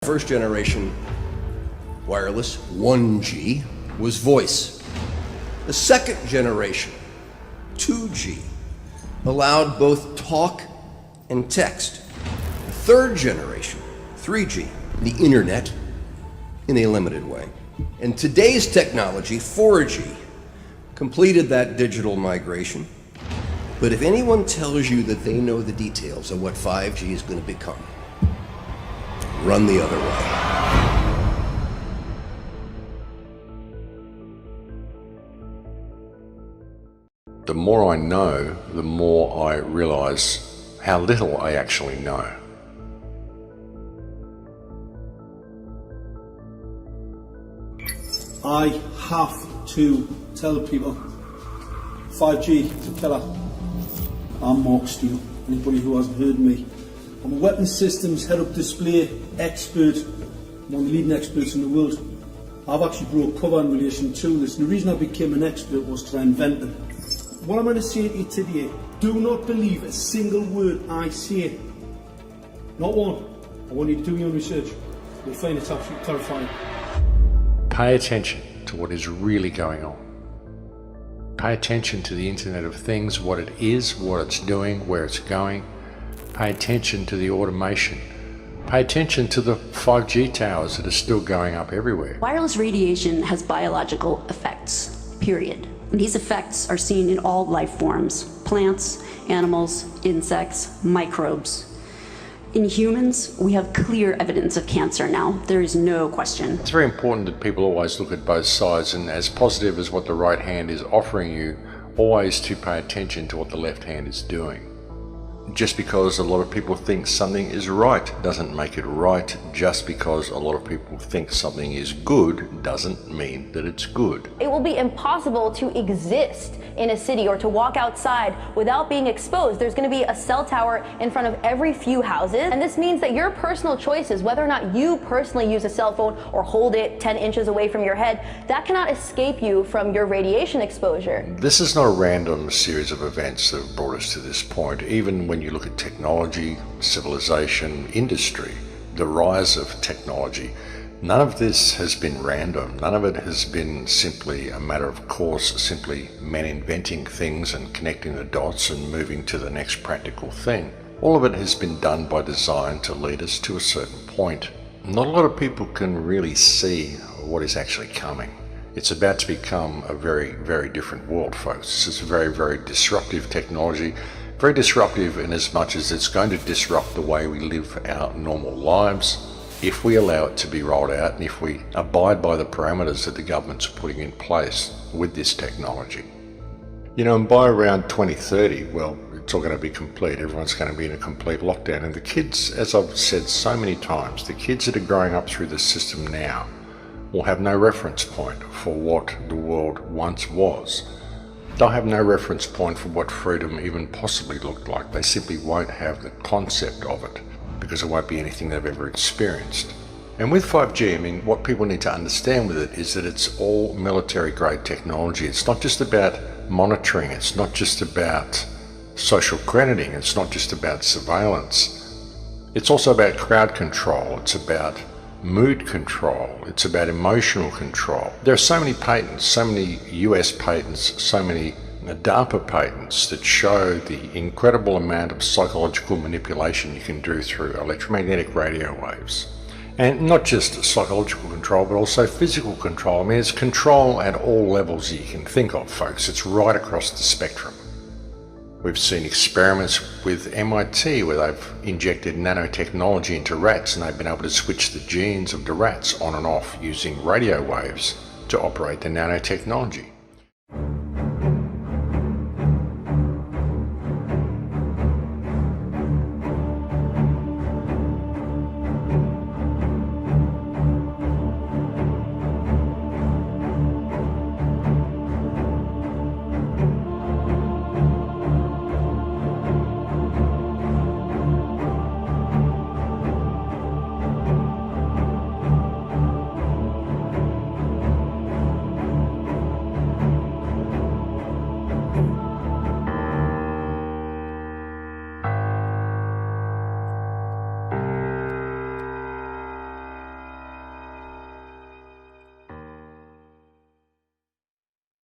First generation wireless, 1G, was voice. The second generation, 2G, allowed both talk and text. The third generation, 3G, the internet, in a limited way. And today's technology, 4G, completed that digital migration. But if anyone tells you that they know the details of what 5G is going to become, run the other way. The more I know, the more I realize how little I actually know. I have to tell people 5G is a killer. I'm Mark Steele, anybody who hasn't heard me. I'm a weapons systems head-up display expert, one of the leading experts in the world. I've actually brought cover in relation to this, and the reason I became an expert was to invent it. What I'm going to say to you today, do not believe a single word I say. Not one. I want you to do your own research. You'll find it's absolutely terrifying. Pay attention to what is really going on. Pay attention to the Internet of Things, what it is, what it's doing, where it's going. Pay attention to the automation. Pay attention to the 5G towers that are still going up everywhere. Wireless radiation has biological effects, period. And these effects are seen in all life forms: plants, animals, insects, microbes. In humans, we have clear evidence of cancer now. There is no question. It's very important that people always look at both sides, and as positive as what the right hand is offering you, always to pay attention to what the left hand is doing. Just because a lot of people think something is right doesn't make it right. Just because a lot of people think something is good doesn't mean that it's good. It will be impossible to exist in a city or to walk outside without being exposed. There's going to be a cell tower in front of every few houses, and this means that your personal choices, whether or not you personally use a cell phone or hold it 10 inches away from your head, that cannot escape you from your radiation exposure. This is not a random series of events that have brought us to this point. Even when you look at technology, civilization, industry, the rise of technology, none of this has been random. None of it has been simply a matter of course, simply men inventing things and connecting the dots and moving to the next practical thing. All of it has been done by design to lead us to a certain point. Not a lot of people can really see what is actually coming. It's about to become a very, very different world, folks. This is a very, very disruptive technology. Very disruptive in as much as it's going to disrupt the way we live our normal lives if we allow it to be rolled out and if we abide by the parameters that the governments are putting in place with this technology. You know, and by around 2030, well, it's all going to be complete. Everyone's going to be in a complete lockdown. And the kids, as I've said so many times, the kids that are growing up through the system now will have no reference point for what the world once was. They'll have no reference point for what freedom even possibly looked like. They simply won't have the concept of it because it won't be anything they've ever experienced. And with 5G, I mean, what people need to understand with it is that it's all military-grade technology. It's not just about monitoring. It's not just about social crediting. It's not just about surveillance. It's also about crowd control. It's about mood control. It's about emotional control. There are so many patents, so many US patents, so many DARPA patents that show the incredible amount of psychological manipulation you can do through electromagnetic radio waves. And not just psychological control, but also physical control. I mean, it's control at all levels you can think of, folks. It's right across the spectrum. We've seen experiments with MIT where they've injected nanotechnology into rats and they've been able to switch the genes of the rats on and off using radio waves to operate the nanotechnology.